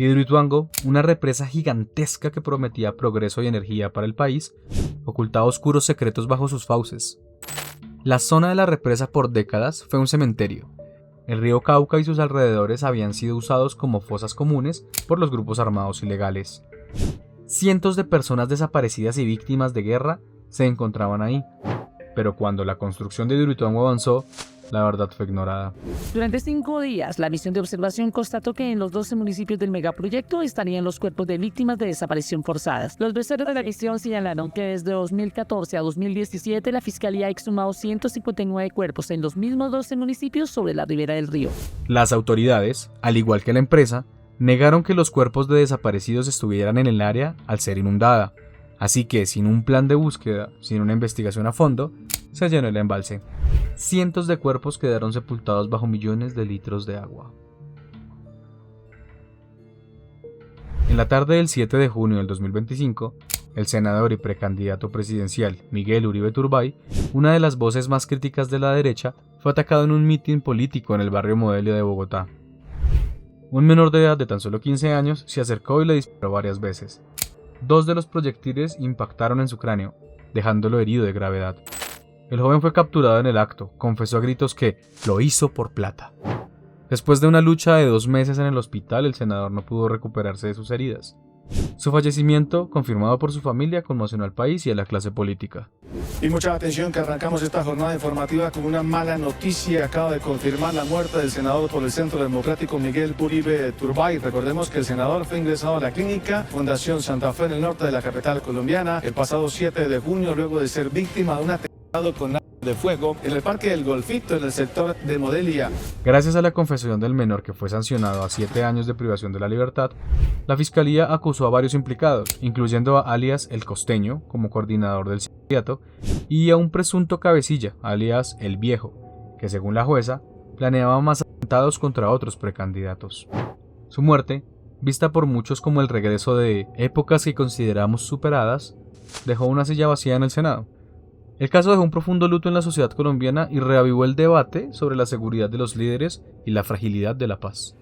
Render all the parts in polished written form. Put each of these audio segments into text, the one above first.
Hidroituango, una represa gigantesca que prometía progreso y energía para el país, ocultaba oscuros secretos bajo sus fauces. La zona de la represa por décadas fue un cementerio. El río Cauca y sus alrededores habían sido usados como fosas comunes por los grupos armados ilegales. Cientos de personas desaparecidas y víctimas de guerra se encontraban ahí, pero cuando la construcción de Hidroituango avanzó, la verdad fue ignorada. Durante 5 días, la misión de observación constató que en los 12 municipios del megaproyecto estarían los cuerpos de víctimas de desaparición forzadas. Los voceros de la misión señalaron que desde 2014 a 2017 la Fiscalía ha exhumado 159 cuerpos en los mismos 12 municipios sobre la ribera del río. Las autoridades, al igual que la empresa, negaron que los cuerpos de desaparecidos estuvieran en el área al ser inundada. Así que, sin un plan de búsqueda, sin una investigación a fondo, se llenó el embalse. Cientos de cuerpos quedaron sepultados bajo millones de litros de agua. En la tarde del 7 de junio del 2025, el senador y precandidato presidencial Miguel Uribe Turbay, una de las voces más críticas de la derecha, fue atacado en un mitin político en el barrio Modelia de Bogotá. Un menor de edad de tan solo 15 años se acercó y le disparó varias veces. 2 de los proyectiles impactaron en su cráneo, dejándolo herido de gravedad. El joven fue capturado en el acto, confesó a gritos que lo hizo por plata. Después de una lucha de 2 meses en el hospital, el senador no pudo recuperarse de sus heridas. Su fallecimiento, confirmado por su familia, conmocionó al país y a la clase política. Y mucha atención que arrancamos esta jornada informativa con una mala noticia. Acaba de confirmar la muerte del senador por el Centro Democrático Miguel Uribe Turbay. Recordemos que el senador fue ingresado a la clínica Fundación Santa Fe en el norte de la capital colombiana el pasado 7 de junio luego de ser víctima de un atentado con arma de fuego en el Parque del Golfito en el sector de Modelia. Gracias a la confesión del menor, que fue sancionado a 7 años de privación de la libertad, la fiscalía acusó a varios implicados, incluyendo a alias El Costeño como coordinador del sindicato y a un presunto cabecilla, alias El Viejo, que según la jueza planeaba más atentados contra otros precandidatos. Su muerte, vista por muchos como el regreso de épocas que consideramos superadas, dejó una silla vacía en el Senado. El caso dejó un profundo luto en la sociedad colombiana y reavivó el debate sobre la seguridad de los líderes y la fragilidad de la paz.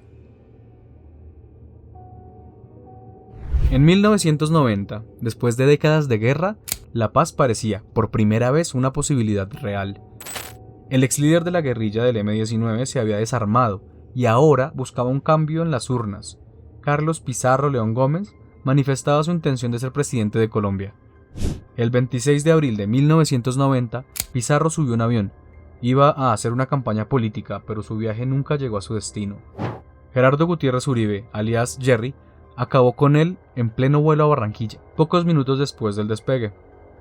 En 1990, después de décadas de guerra, la paz parecía, por primera vez, una posibilidad real. El ex líder de la guerrilla del M-19 se había desarmado y ahora buscaba un cambio en las urnas. Carlos Pizarro León Gómez manifestaba su intención de ser presidente de Colombia. El 26 de abril de 1990, Pizarro subió un avión. Iba a hacer una campaña política, pero su viaje nunca llegó a su destino. Gerardo Gutiérrez Uribe, alias Jerry, acabó con él en pleno vuelo a Barranquilla, pocos minutos después del despegue.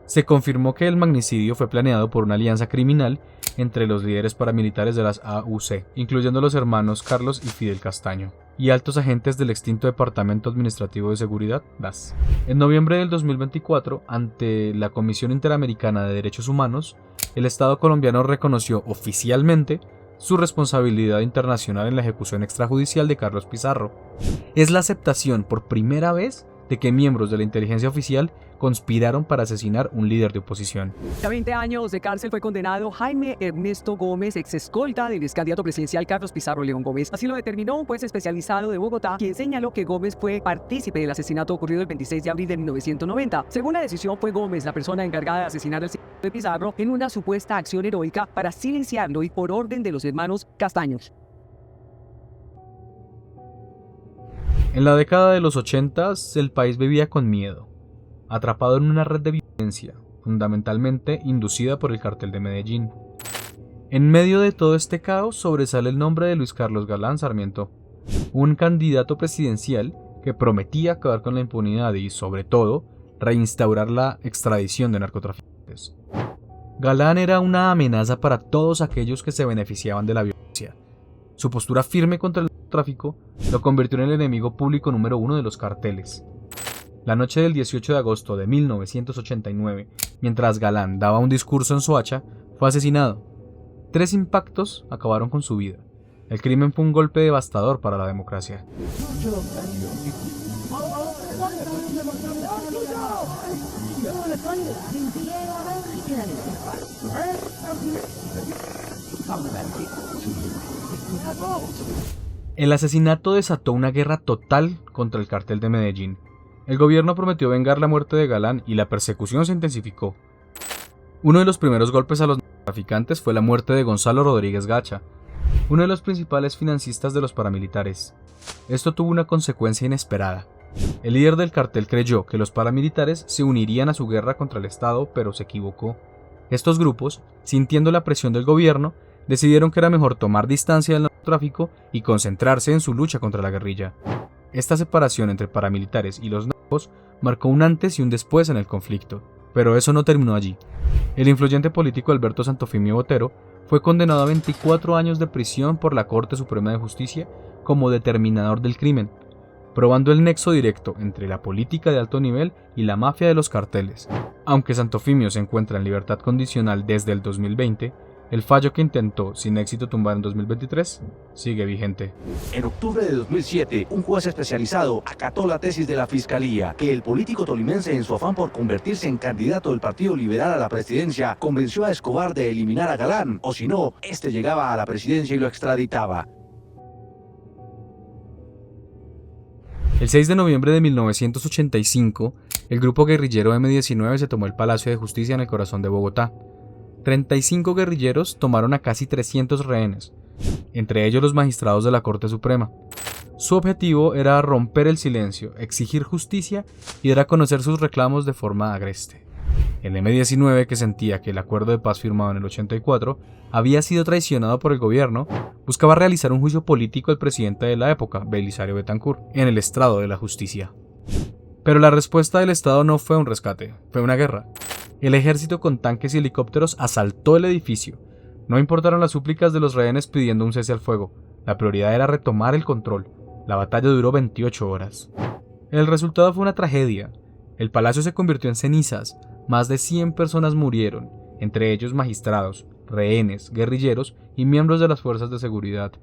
Se confirmó que el magnicidio fue planeado por una alianza criminal entre los líderes paramilitares de las AUC, incluyendo los hermanos Carlos y Fidel Castaño, y altos agentes del extinto Departamento Administrativo de Seguridad, DAS. En noviembre del 2024, ante la Comisión Interamericana de Derechos Humanos, el Estado colombiano reconoció oficialmente su responsabilidad internacional en la ejecución extrajudicial de Carlos Pizarro. Es la aceptación por primera vez de que miembros de la inteligencia oficial conspiraron para asesinar un líder de oposición. A 20 años de cárcel fue condenado Jaime Ernesto Gómez, ex escolta del ex candidato presidencial Carlos Pizarro León Gómez. Así lo determinó un juez especializado de Bogotá, quien señaló que Gómez fue partícipe del asesinato ocurrido el 26 de abril de 1990. Según la decisión, fue Gómez la persona encargada de asesinar al señor de Pizarro en una supuesta acción heroica para silenciarlo y por orden de los hermanos Castaños. En la década de los 80, el país vivía con miedo, atrapado en una red de violencia, fundamentalmente inducida por el cartel de Medellín. En medio de todo este caos sobresale el nombre de Luis Carlos Galán Sarmiento, un candidato presidencial que prometía acabar con la impunidad y, sobre todo, reinstaurar la extradición de narcotraficantes. Galán era una amenaza para todos aquellos que se beneficiaban de la violencia. Su postura firme contra el narcotráfico lo convirtió en el enemigo público número 1 de los carteles. La noche del 18 de agosto de 1989, mientras Galán daba un discurso en Soacha, fue asesinado. 3 impactos acabaron con su vida. El crimen fue un golpe devastador para la democracia. El asesinato desató una guerra total contra el cartel de Medellín. El gobierno prometió vengar la muerte de Galán y la persecución se intensificó. Uno de los primeros golpes a los narcotraficantes fue la muerte de Gonzalo Rodríguez Gacha, uno de los principales financistas de los paramilitares. Esto tuvo una consecuencia inesperada. El líder del cartel creyó que los paramilitares se unirían a su guerra contra el Estado, pero se equivocó. Estos grupos, sintiendo la presión del gobierno, decidieron que era mejor tomar distancia del narcotráfico y concentrarse en su lucha contra la guerrilla. Esta separación entre paramilitares y los narcos marcó un antes y un después en el conflicto, pero eso no terminó allí. El influyente político Alberto Santofimio Botero fue condenado a 24 años de prisión por la Corte Suprema de Justicia como determinador del crimen, probando el nexo directo entre la política de alto nivel y la mafia de los carteles. Aunque Santofimio se encuentra en libertad condicional desde el 2020, el fallo que intentó sin éxito tumbar en 2023 sigue vigente. En octubre de 2007, un juez especializado acató la tesis de la Fiscalía que el político tolimense, en su afán por convertirse en candidato del Partido Liberal a la presidencia, convenció a Escobar de eliminar a Galán, o si no, este llegaba a la presidencia y lo extraditaba. El 6 de noviembre de 1985, el grupo guerrillero M-19 se tomó el Palacio de Justicia en el corazón de Bogotá. 35 guerrilleros tomaron a casi 300 rehenes, entre ellos los magistrados de la Corte Suprema. Su objetivo era romper el silencio, exigir justicia y dar a conocer sus reclamos de forma agreste. El M-19, que sentía que el acuerdo de paz firmado en el 84 había sido traicionado por el gobierno, buscaba realizar un juicio político al presidente de la época, Belisario Betancur, en el estrado de la justicia. Pero la respuesta del Estado no fue un rescate, fue una guerra. El ejército con tanques y helicópteros asaltó el edificio. No importaron las súplicas de los rehenes pidiendo un cese al fuego. La prioridad era retomar el control. La batalla duró 28 horas. El resultado fue una tragedia. El palacio se convirtió en cenizas. Más de 100 personas murieron, entre ellos magistrados, rehenes, guerrilleros y miembros de las fuerzas de seguridad.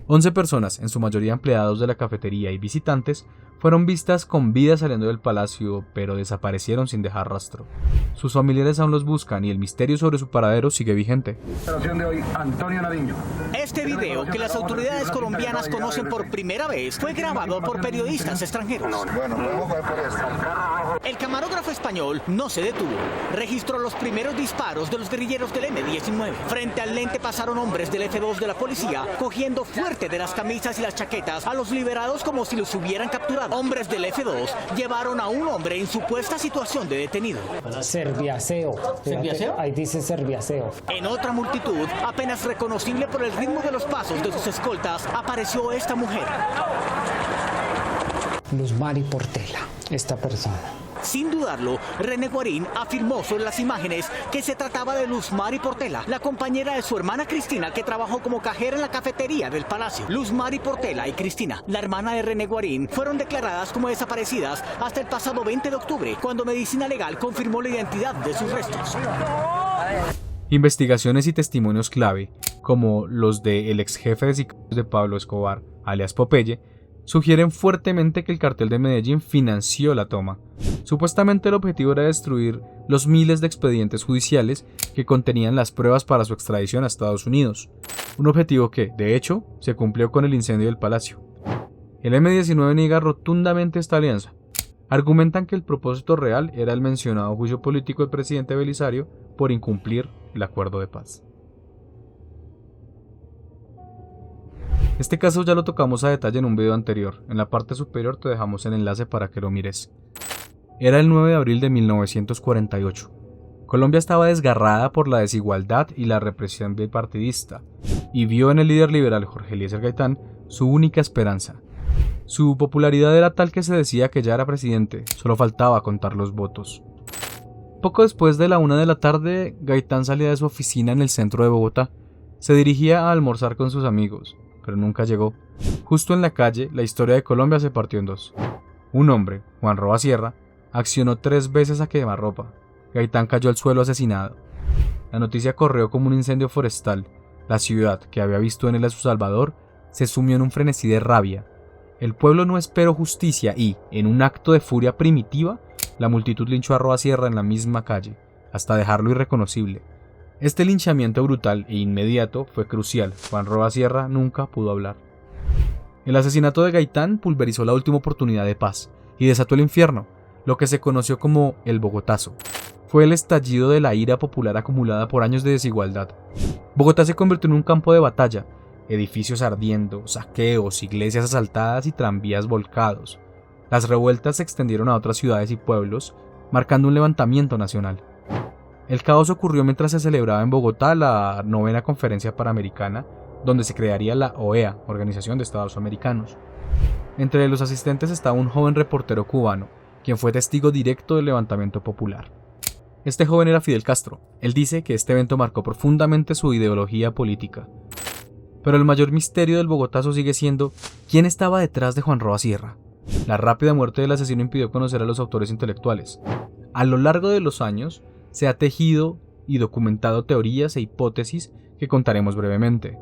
11 personas, en su mayoría empleados de la cafetería y visitantes, fueron vistas con vida saliendo del palacio, pero desaparecieron sin dejar rastro. Sus familiares aún los buscan y el misterio sobre su paradero sigue vigente. De hoy, Antonio Nariño. Este video, que las autoridades colombianas conocen por primera vez, fue grabado por periodistas extranjeros. El camarógrafo español no se detuvo. Registró los primeros disparos de los guerrilleros del M-19. Frente al lente pasaron hombres del F2 de la policía, cogiendo fuerte de las camisas y las chaquetas a los liberados como si los hubieran capturado. Hombres del F2 llevaron a un hombre en supuesta situación de detenido. Serviaseo. ¿Serviaseo? Ahí dice serviaseo. En otra multitud, apenas reconocible por el ritmo de los pasos de sus escoltas, apareció esta mujer. Luz Mari Portela, esta persona. Sin dudarlo, René Guarín afirmó sobre las imágenes que se trataba de Luz Mari Portela, la compañera de su hermana Cristina, que trabajó como cajera en la cafetería del palacio. Luz Mari Portela y Cristina, la hermana de René Guarín, fueron declaradas como desaparecidas hasta el pasado 20 de octubre, cuando Medicina Legal confirmó la identidad de sus restos. Investigaciones y testimonios clave, como los del ex jefe de sicarios de Pablo Escobar, alias Popeye, sugieren fuertemente que el cartel de Medellín financió la toma. Supuestamente el objetivo era destruir los miles de expedientes judiciales que contenían las pruebas para su extradición a Estados Unidos, un objetivo que, de hecho, se cumplió con el incendio del palacio. El M-19 niega rotundamente esta alianza. Argumentan que el propósito real era el mencionado juicio político del presidente Belisario por incumplir el acuerdo de paz. Este caso ya lo tocamos a detalle en un video anterior. En la parte superior te dejamos el enlace para que lo mires. Era el 9 de abril de 1948. Colombia estaba desgarrada por la desigualdad y la represión bipartidista, y vio en el líder liberal Jorge Eliezer Gaitán su única esperanza. Su popularidad era tal que se decía que ya era presidente, solo faltaba contar los votos. Poco después de la 1 de la tarde, Gaitán salía de su oficina en el centro de Bogotá. Se dirigía a almorzar con sus amigos, pero nunca llegó. Justo en la calle, la historia de Colombia se partió en dos. Un hombre, Juan Roa Sierra, accionó 3 veces a quemarropa. Gaitán cayó al suelo asesinado. La noticia corrió como un incendio forestal. La ciudad, que había visto en él a su salvador, se sumió en un frenesí de rabia. El pueblo no esperó justicia y, en un acto de furia primitiva, la multitud linchó a Roa Sierra en la misma calle, hasta dejarlo irreconocible. Este linchamiento brutal e inmediato fue crucial. Juan Roa Sierra nunca pudo hablar. El asesinato de Gaitán pulverizó la última oportunidad de paz y desató el infierno, lo que se conoció como el Bogotazo. Fue el estallido de la ira popular acumulada por años de desigualdad. Bogotá se convirtió en un campo de batalla, edificios ardiendo, saqueos, iglesias asaltadas y tranvías volcados. Las revueltas se extendieron a otras ciudades y pueblos, marcando un levantamiento nacional. El caos ocurrió mientras se celebraba en Bogotá la 9ª Conferencia Panamericana, donde se crearía la OEA, Organización de Estados Americanos. Entre los asistentes estaba un joven reportero cubano, quien fue testigo directo del levantamiento popular. Este joven era Fidel Castro. Él dice que este evento marcó profundamente su ideología política. Pero el mayor misterio del Bogotazo sigue siendo ¿quién estaba detrás de Juan Roa Sierra? La rápida muerte del asesino impidió conocer a los autores intelectuales. A lo largo de los años, se ha tejido y documentado teorías e hipótesis que contaremos brevemente.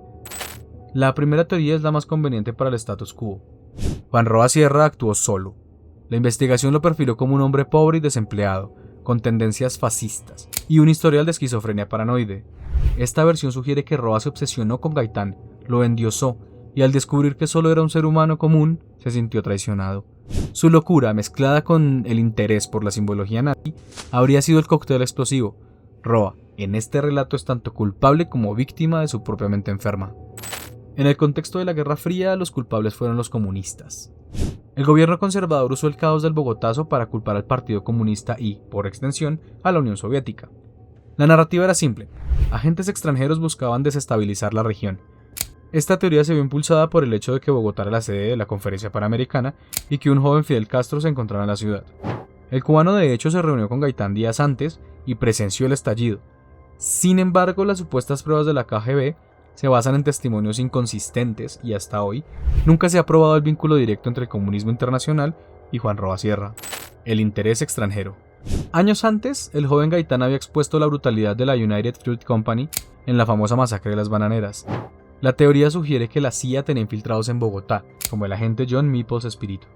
La primera teoría es la más conveniente para el status quo. Juan Roa Sierra actuó solo. La investigación lo perfiló como un hombre pobre y desempleado, con tendencias fascistas y un historial de esquizofrenia paranoide. Esta versión sugiere que Roa se obsesionó con Gaitán, lo endiosó y al descubrir que solo era un ser humano común, se sintió traicionado. Su locura, mezclada con el interés por la simbología nazi, habría sido el cóctel explosivo. Roa, en este relato, es tanto culpable como víctima de su propia mente enferma. En el contexto de la Guerra Fría, los culpables fueron los comunistas. El gobierno conservador usó el caos del Bogotazo para culpar al Partido Comunista y, por extensión, a la Unión Soviética. La narrativa era simple: agentes extranjeros buscaban desestabilizar la región. Esta teoría se vio impulsada por el hecho de que Bogotá era la sede de la Conferencia Panamericana y que un joven Fidel Castro se encontraba en la ciudad. El cubano de hecho se reunió con Gaitán días antes y presenció el estallido. Sin embargo, las supuestas pruebas de la KGB se basan en testimonios inconsistentes y hasta hoy nunca se ha probado el vínculo directo entre el comunismo internacional y Juan Roa Sierra. El interés extranjero. Años antes, el joven Gaitán había expuesto la brutalidad de la United Fruit Company en la famosa masacre de las bananeras. La teoría sugiere que la CIA tenía infiltrados en Bogotá, como el agente John Mipos Espíritu.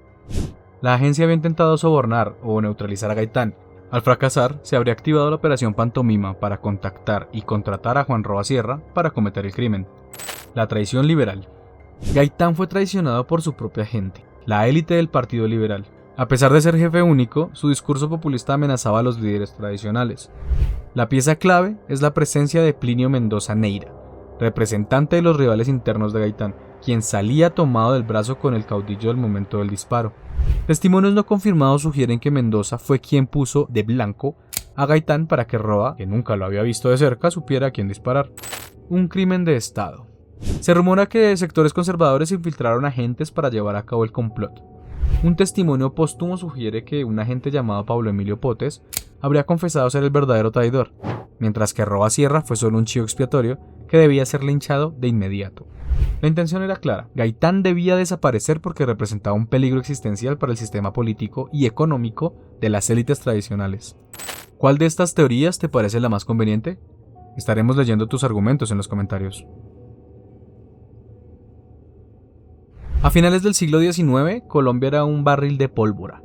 La agencia había intentado sobornar o neutralizar a Gaitán. Al fracasar, se habría activado la operación Pantomima para contactar y contratar a Juan Roa Sierra para cometer el crimen. La traición liberal. Gaitán fue traicionado por su propia gente, la élite del Partido Liberal. A pesar de ser jefe único, su discurso populista amenazaba a los líderes tradicionales. La pieza clave es la presencia de Plinio Mendoza Neira, representante de los rivales internos de Gaitán, quien salía tomado del brazo con el caudillo al momento del disparo. Testimonios no confirmados sugieren que Mendoza fue quien puso de blanco a Gaitán para que Roa, que nunca lo había visto de cerca, supiera a quién disparar. Un crimen de Estado. Se rumora que sectores conservadores infiltraron agentes para llevar a cabo el complot. Un testimonio póstumo sugiere que un agente llamado Pablo Emilio Potes habría confesado ser el verdadero traidor, mientras que Roa Sierra fue solo un chivo expiatorio que debía ser linchado de inmediato. La intención era clara: Gaitán debía desaparecer porque representaba un peligro existencial para el sistema político y económico de las élites tradicionales. ¿Cuál de estas teorías te parece la más conveniente? Estaremos leyendo tus argumentos en los comentarios. A finales del siglo XIX, Colombia era un barril de pólvora.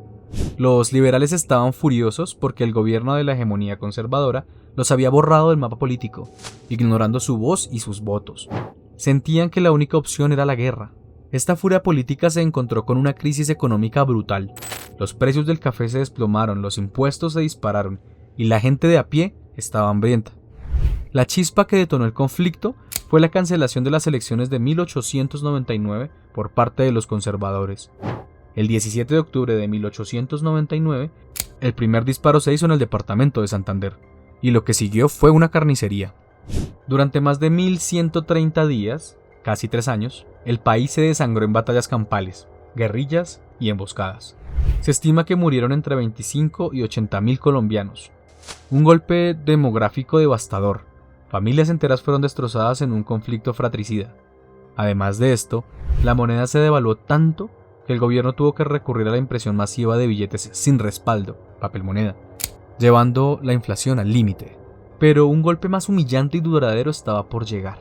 Los liberales estaban furiosos porque el gobierno de la hegemonía conservadora los había borrado del mapa político, ignorando su voz y sus votos. Sentían que la única opción era la guerra. Esta furia política se encontró con una crisis económica brutal. Los precios del café se desplomaron, los impuestos se dispararon y la gente de a pie estaba hambrienta. La chispa que detonó el conflicto fue la cancelación de las elecciones de 1899 por parte de los conservadores. El 17 de octubre de 1899, el primer disparo se hizo en el departamento de Santander, y lo que siguió fue una carnicería. Durante más de 1130 días, casi 3 años, el país se desangró en batallas campales, guerrillas y emboscadas. Se estima que murieron entre 25 y 80.000 colombianos. Un golpe demográfico devastador. Familias enteras fueron destrozadas en un conflicto fratricida. Además de esto, la moneda se devaluó tanto que el gobierno tuvo que recurrir a la impresión masiva de billetes sin respaldo, papel moneda, llevando la inflación al límite. Pero un golpe más humillante y duradero estaba por llegar.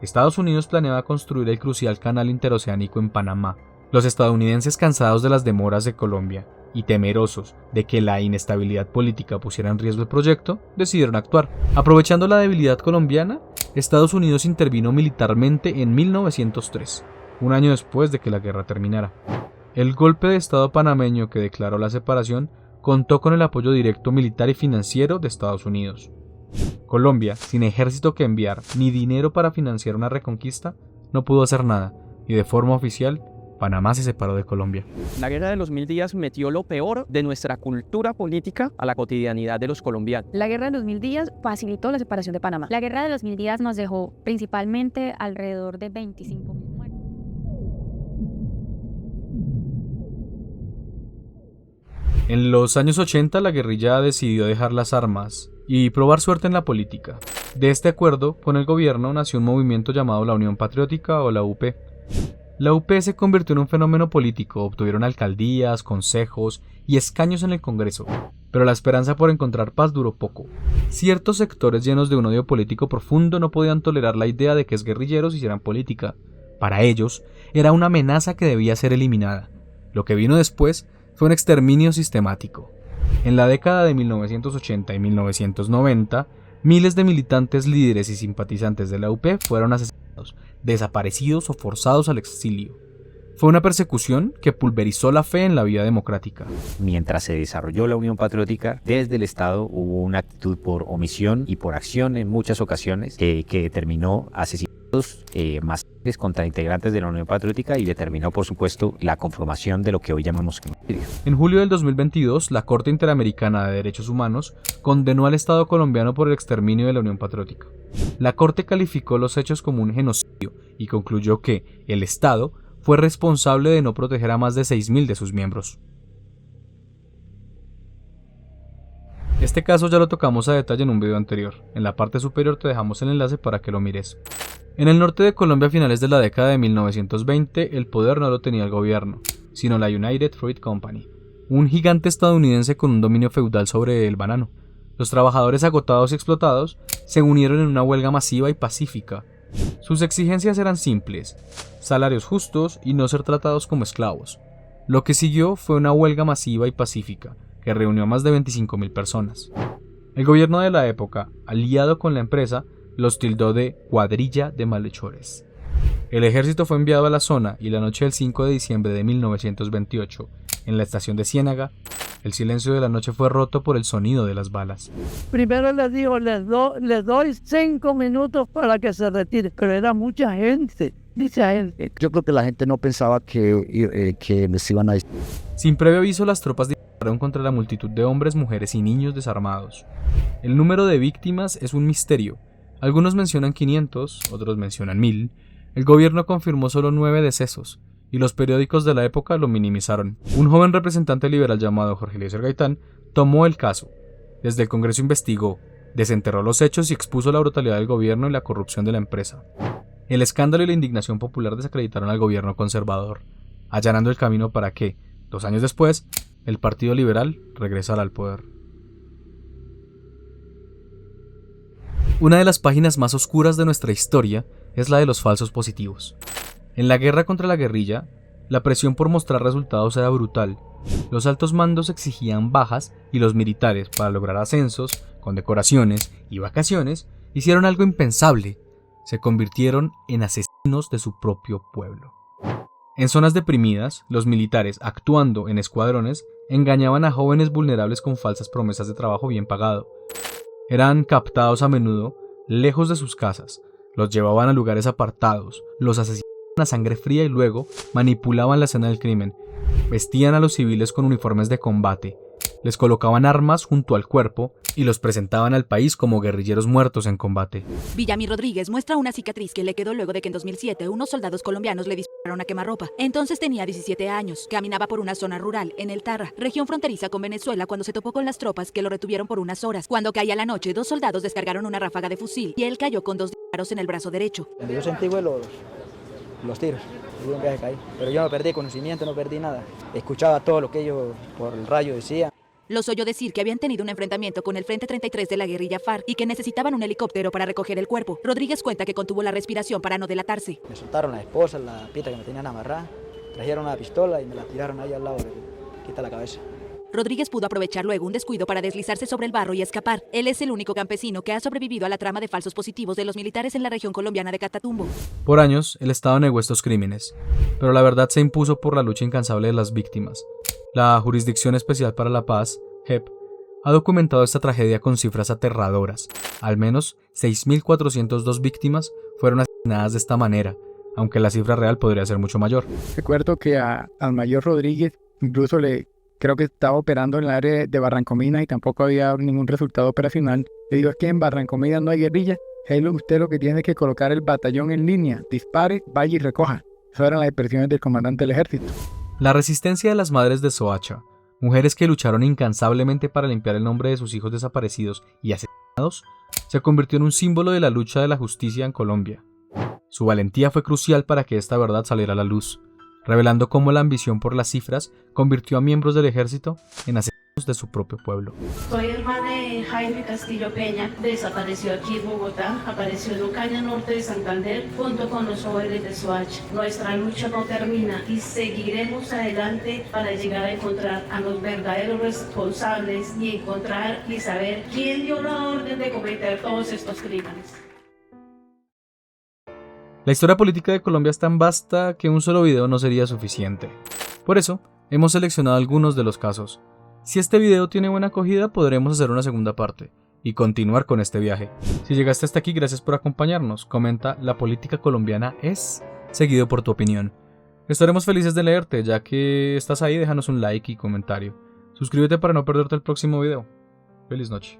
Estados Unidos planeaba construir el crucial canal interoceánico en Panamá. Los estadounidenses, cansados de las demoras de Colombia y temerosos de que la inestabilidad política pusiera en riesgo el proyecto, decidieron actuar. Aprovechando la debilidad colombiana, Estados Unidos intervino militarmente en 1903. un año después de que la guerra terminara. El golpe de Estado panameño que declaró la separación contó con el apoyo directo militar y financiero de Estados Unidos. Colombia, sin ejército que enviar ni dinero para financiar una reconquista, no pudo hacer nada, y de forma oficial, Panamá se separó de Colombia. La guerra de los 1000 días metió lo peor de nuestra cultura política a la cotidianidad de los colombianos. La guerra de los 1000 días facilitó la separación de Panamá. La guerra de los 1000 días nos dejó principalmente alrededor de 25.000 muertos. En los años 80 la guerrilla decidió dejar las armas y probar suerte en la política. De este acuerdo con el gobierno nació un movimiento llamado la Unión Patriótica o la UP. La UP se convirtió en un fenómeno político, obtuvieron alcaldías, consejos y escaños en el Congreso, pero la esperanza por encontrar paz duró poco. Ciertos sectores llenos de un odio político profundo no podían tolerar la idea de que exguerrilleros hicieran política. Para ellos, era una amenaza que debía ser eliminada. Lo que vino después fue un exterminio sistemático. En la década de 1980 y 1990, miles de militantes, líderes y simpatizantes de la UP fueron asesinados, desaparecidos o forzados al exilio. Fue una persecución que pulverizó la fe en la vida democrática. Mientras se desarrolló la Unión Patriótica, desde el Estado hubo una actitud por omisión y por acción en muchas ocasiones que determinó asesinatos masivos contra integrantes de la Unión Patriótica y determinó, por supuesto, la conformación de lo que hoy llamamos genocidio. En julio del 2022, la Corte Interamericana de Derechos Humanos condenó al Estado colombiano por el exterminio de la Unión Patriótica. La Corte calificó los hechos como un genocidio y concluyó que el Estado fue responsable de no proteger a más de 6.000 de sus miembros. Este caso ya lo tocamos a detalle en un video anterior. En la parte superior te dejamos el enlace para que lo mires. En el norte de Colombia a finales de la década de 1920, el poder no lo tenía el gobierno, sino la United Fruit Company, un gigante estadounidense con un dominio feudal sobre el banano. Los trabajadores agotados y explotados se unieron en una huelga masiva y pacífica. Sus exigencias eran simples: salarios justos y no ser tratados como esclavos. Lo que siguió fue una huelga masiva y pacífica, que reunió a más de 25.000 personas. El gobierno de la época, aliado con la empresa, los tildó de cuadrilla de malhechores. El ejército fue enviado a la zona y la noche del 5 de diciembre de 1928, en la estación de Ciénaga, el silencio de la noche fue roto por el sonido de las balas. Primero les digo, les doy 5 minutos para que se retire, pero era mucha gente, dice a él. Yo creo que la gente no pensaba que les iban a... Sin previo aviso, las tropas dispararon contra la multitud de hombres, mujeres y niños desarmados. El número de víctimas es un misterio. Algunos mencionan 500, otros mencionan 1000. El gobierno confirmó solo 9 decesos, y los periódicos de la época lo minimizaron. Un joven representante liberal llamado Jorge Eliezer Gaitán tomó el caso. Desde el Congreso investigó, desenterró los hechos y expuso la brutalidad del gobierno y la corrupción de la empresa. El escándalo y la indignación popular desacreditaron al gobierno conservador, allanando el camino para que, 2 años después, el Partido Liberal regresara al poder. Una de las páginas más oscuras de nuestra historia es la de los falsos positivos. En la guerra contra la guerrilla, la presión por mostrar resultados era brutal. Los altos mandos exigían bajas y los militares, para lograr ascensos, condecoraciones y vacaciones, hicieron algo impensable: se convirtieron en asesinos de su propio pueblo. En zonas deprimidas, los militares, actuando en escuadrones, engañaban a jóvenes vulnerables con falsas promesas de trabajo bien pagado. Eran captados a menudo lejos de sus casas, los llevaban a lugares apartados, los asesinaban a sangre fría y luego manipulaban la escena del crimen. Vestían a los civiles con uniformes de combate, les colocaban armas junto al cuerpo y los presentaban al país como guerrilleros muertos en combate. Villamil Rodríguez muestra una cicatriz que le quedó luego de que en 2007 unos soldados colombianos le dispararon a quemarropa. Entonces tenía 17 años, caminaba por una zona rural en El Tarra, región fronteriza con Venezuela, cuando se topó con las tropas que lo retuvieron por unas horas. Cuando caía la noche, 2 soldados descargaron una ráfaga de fusil y él cayó con 2 disparos en el brazo derecho. Yo sentí los tiros, pero yo no perdí conocimiento, no perdí nada. Escuchaba todo lo que ellos por el radio decían. Los oyó decir que habían tenido un enfrentamiento con el Frente 33 de la guerrilla FARC y que necesitaban un helicóptero para recoger el cuerpo. Rodríguez cuenta que contuvo la respiración para no delatarse. Me soltaron la esposa, la pita que me tenían amarrada, trajeron una pistola y me la tiraron ahí al lado, quita la cabeza. Rodríguez pudo aprovechar luego un descuido para deslizarse sobre el barro y escapar. Él es el único campesino que ha sobrevivido a la trama de falsos positivos de los militares en la región colombiana de Catatumbo. Por años, el Estado negó estos crímenes, pero la verdad se impuso por la lucha incansable de las víctimas. La Jurisdicción Especial para la Paz, JEP, ha documentado esta tragedia con cifras aterradoras. Al menos 6.402 víctimas fueron asesinadas de esta manera, aunque la cifra real podría ser mucho mayor. Recuerdo que al mayor Rodríguez incluso creo que estaba operando en el área de Barrancomina y tampoco había dado ningún resultado operacional. Le digo, es que en Barrancomina no hay guerrilla. Usted lo que tiene es que colocar el batallón en línea, dispare, vaya y recoja. Esas eran las expresiones del comandante del ejército. La resistencia de las madres de Soacha, mujeres que lucharon incansablemente para limpiar el nombre de sus hijos desaparecidos y asesinados, se convirtió en un símbolo de la lucha de la justicia en Colombia. Su valentía fue crucial para que esta verdad saliera a la luz, revelando cómo la ambición por las cifras convirtió a miembros del ejército en asesinos de su propio pueblo. Soy hermana de Jaime Castillo Peña, desapareció aquí en Bogotá, apareció en Ocaña Norte de Santander junto con los jóvenes de Soacha. Nuestra lucha no termina y seguiremos adelante para llegar a encontrar a los verdaderos responsables y encontrar y saber quién dio la orden de cometer todos estos crímenes. La historia política de Colombia es tan vasta que un solo video no sería suficiente. Por eso, hemos seleccionado algunos de los casos. Si este video tiene buena acogida, podremos hacer una segunda parte y continuar con este viaje. Si llegaste hasta aquí, gracias por acompañarnos. Comenta "La política colombiana es", seguido por tu opinión. Estaremos felices de leerte, ya que estás ahí, déjanos un like y comentario. Suscríbete para no perderte el próximo video. Feliz noche.